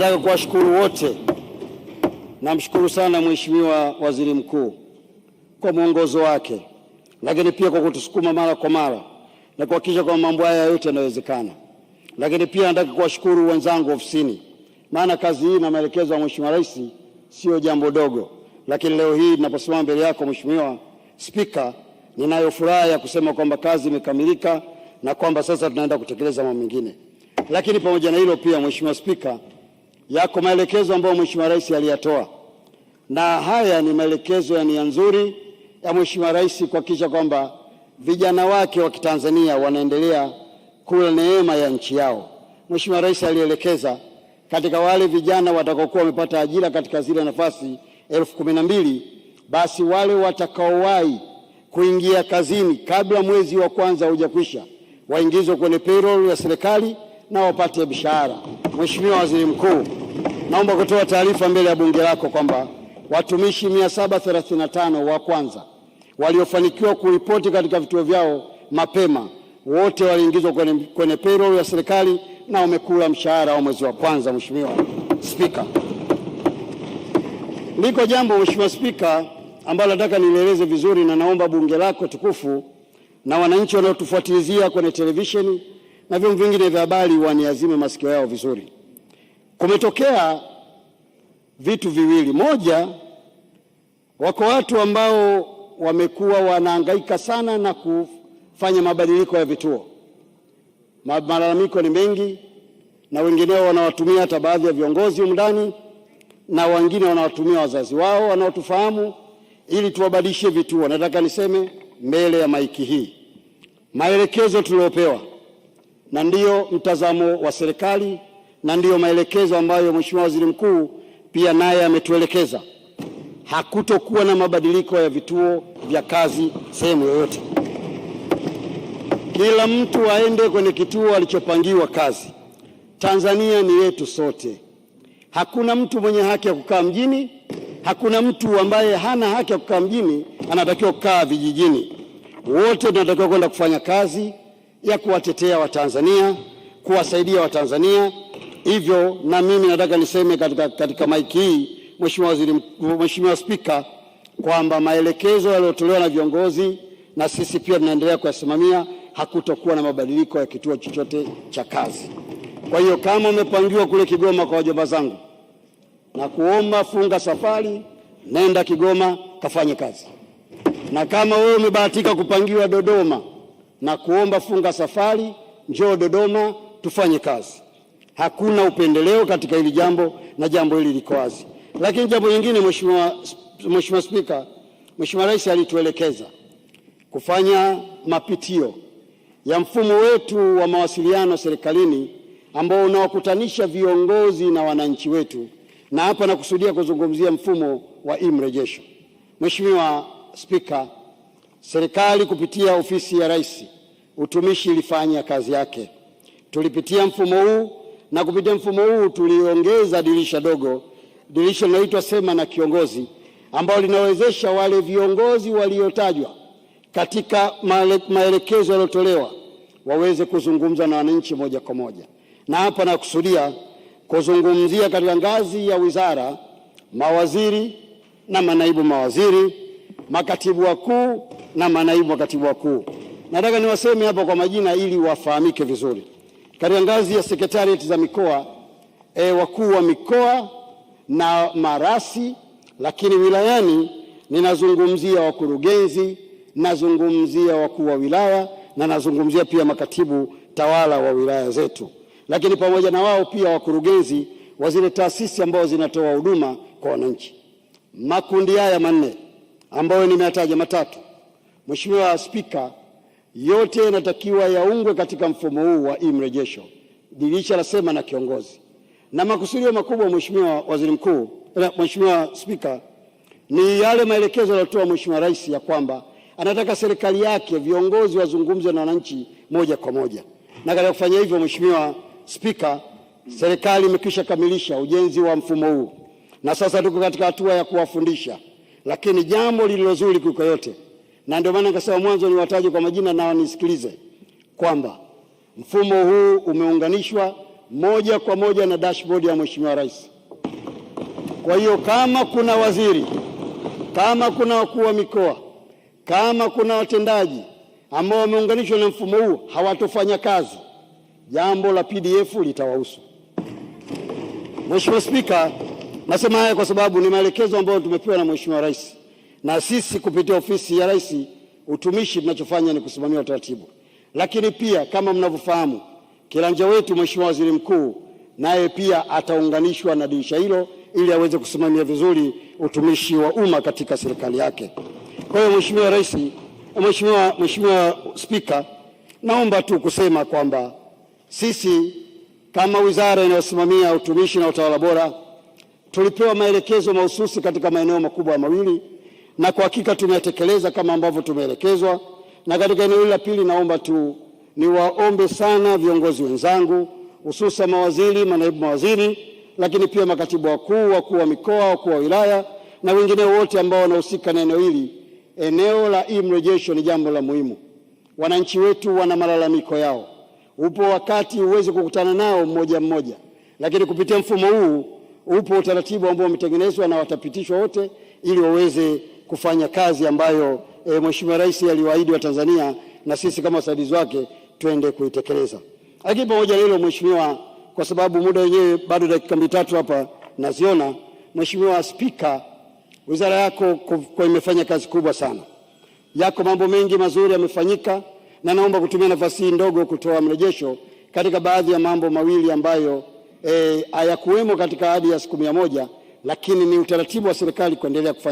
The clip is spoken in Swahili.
Nataka kuwashukuru wote. Namshukuru sana Mheshimiwa Waziri Mkuu kwa mwongozo wake, lakini pia kwa kutusukuma mara kwa mara na kuhakikisha kwamba mambo haya yote yanawezekana. Lakini pia nataka kuwashukuru wenzangu ofisini, maana kazi hii na maelekezo ya Mheshimiwa Rais sio jambo dogo. Lakini leo hii ninaposimama mbele yako Mheshimiwa Spika, ninayo furaha ya kusema kwamba kazi imekamilika na kwamba sasa tunaenda kutekeleza mambo mengine. Lakini pamoja na hilo pia Mheshimiwa Spika, yako maelekezo ambayo Mheshimiwa Rais aliyatoa, na haya ni maelekezo ya nia nzuri ya Mheshimiwa Rais kuhakikisha kwamba vijana wake wa Kitanzania wanaendelea kula neema ya nchi yao. Mheshimiwa Rais alielekeza katika wale vijana watakaokuwa wamepata ajira katika zile nafasi 12,000, basi wale watakaowahi kuingia kazini kabla mwezi wa kwanza hujakwisha waingizwe kwenye payroll ya serikali na wapate mshahara. Mheshimiwa Waziri Mkuu, naomba kutoa taarifa mbele ya bunge lako kwamba watumishi 735 wa kwanza waliofanikiwa kuripoti katika vituo vyao mapema wote waliingizwa kwenye payroll ya serikali na wamekula mshahara wa mwezi wa kwanza. Mheshimiwa Spika, liko jambo Mheshimiwa Spika ambalo nataka nieleze vizuri, na naomba bunge lako tukufu na wananchi wanaotufuatilizia kwenye televisheni na vyombo vingine vya habari waniazime masikio yao vizuri. Kumetokea vitu viwili. Moja, wako watu ambao wamekuwa wanahangaika sana na kufanya mabadiliko ya vituo. Malalamiko ni mengi, na wengineo wanawatumia hata baadhi ya viongozi ndani, na wengine wanawatumia wazazi wao wanaotufahamu ili tuwabadilishe vituo. Nataka niseme mbele ya maiki hii, maelekezo tuliopewa na ndiyo mtazamo wa serikali na ndiyo maelekezo ambayo Mheshimiwa Waziri Mkuu pia naye ametuelekeza, hakutokuwa na mabadiliko ya vituo vya kazi sehemu yoyote. Kila mtu aende kwenye kituo alichopangiwa kazi. Tanzania ni yetu sote. Hakuna mtu mwenye haki ya kukaa mjini, hakuna mtu ambaye hana haki ya kukaa mjini anatakiwa kukaa vijijini. Wote tunatakiwa kwenda kufanya kazi ya kuwatetea Watanzania, kuwasaidia Watanzania. Hivyo na mimi nataka niseme katika maiki hii Mheshimiwa Spika, kwamba maelekezo yaliyotolewa na viongozi na sisi pia tunaendelea kuyasimamia, hakutokuwa na mabadiliko ya kituo chochote cha kazi. Kwa hiyo kama umepangiwa kule Kigoma kwa wajomba zangu, na kuomba funga safari, nenda Kigoma kafanye kazi. Na kama wewe umebahatika kupangiwa Dodoma, na kuomba funga safari, njoo Dodoma tufanye kazi. Hakuna upendeleo katika hili jambo, na jambo hili liko wazi. Lakini jambo lingine Mheshimiwa Spika, Mheshimiwa Rais alituelekeza kufanya mapitio ya mfumo wetu wa mawasiliano serikalini ambao unawakutanisha viongozi na wananchi wetu, na hapa nakusudia kuzungumzia mfumo wa e-mrejesho. Mheshimiwa Spika, serikali kupitia ofisi ya Rais utumishi ilifanya kazi yake. Tulipitia mfumo huu, na kupitia mfumo huu tuliongeza dirisha dogo, dirisha linaloitwa Sema na Kiongozi, ambao linawezesha wale viongozi waliotajwa katika maelekezo yaliyotolewa waweze kuzungumza na wananchi moja kwa moja. Na hapa nakusudia kuzungumzia katika ngazi ya wizara, mawaziri na manaibu mawaziri, makatibu wakuu na manaibu makatibu wakuu. Nataka niwaseme hapa kwa majina ili wafahamike vizuri. Katika ngazi ya sekretarieti za mikoa, wakuu wa mikoa na marasi, lakini wilayani ninazungumzia wakurugenzi, nazungumzia wakuu wa wilaya, na nazungumzia pia makatibu tawala wa wilaya zetu. Lakini pamoja na wao pia wakurugenzi wa zile taasisi ambao zinatoa huduma kwa wananchi. Makundi haya manne ambayo nimeyataja matatu, Mheshimiwa Spika, yote yanatakiwa yaungwe katika mfumo huu wa e-mrejesho, dirisha la Sema na Kiongozi. Na makusudio makubwa Mheshimiwa Waziri Mkuu, Mheshimiwa Spika, ni yale maelekezo yaliyotoa Mheshimiwa Rais ya kwamba anataka serikali yake viongozi wazungumze na wananchi moja kwa moja. Na katika kufanya hivyo Mheshimiwa Spika, serikali imekwisha kamilisha ujenzi wa mfumo huu, na sasa tuko katika hatua ya kuwafundisha. Lakini jambo lililozuri kuliko yote, na ndio maana nikasema mwanzo niwataje kwa majina na wanisikilize, kwamba mfumo huu umeunganishwa moja kwa moja na dashboard ya Mheshimiwa Rais. Kwa hiyo kama kuna waziri, kama kuna wakuu wa mikoa, kama kuna watendaji ambao wameunganishwa na mfumo huu hawatofanya kazi, jambo la PDF litawahusu. Mheshimiwa Spika, nasema haya kwa sababu ni maelekezo ambayo tumepewa na Mheshimiwa Rais, na sisi kupitia ofisi ya Rais utumishi tunachofanya ni kusimamia utaratibu. Lakini pia kama mnavyofahamu, kiranja wetu Mheshimiwa Waziri Mkuu naye pia ataunganishwa na dirisha hilo ili aweze kusimamia vizuri utumishi wa umma katika serikali yake. Kwa hiyo Mheshimiwa Rais, Mheshimiwa Spika, naomba tu kusema kwamba sisi kama wizara inayosimamia utumishi na utawala bora tulipewa maelekezo mahususi katika maeneo makubwa mawili, na kwa hakika tumeyatekeleza kama ambavyo tumeelekezwa. Na katika eneo hili la pili, naomba tu niwaombe sana viongozi wenzangu, hususan mawaziri, manaibu mawaziri, lakini pia makatibu wakuu, wakuu wa mikoa, wakuu wa wilaya na wengine wote ambao wanahusika na eneo hili. Eneo la mrejesho ni jambo la muhimu. Wananchi wetu wana malalamiko yao. Upo wakati uweze kukutana nao mmoja mmoja, lakini kupitia mfumo huu upo utaratibu ambao umetengenezwa na watapitishwa wote ili waweze kufanya kazi ambayo Mheshimiwa Rais aliwaahidi wa Tanzania na sisi kama wasaidizi wake tuende kuitekeleza. Lakini pamoja na hilo Mheshimiwa, kwa sababu muda wenyewe bado dakika 3 hapa naziona, Mheshimiwa Spika, wizara yako kwa imefanya kazi kubwa sana. Yako mambo mengi mazuri yamefanyika, na naomba kutumia nafasi hii ndogo kutoa mrejesho katika baadhi ya mambo mawili ambayo hayakuwemo katika ahadi ya siku 100, lakini ni utaratibu wa serikali kuendelea kufanya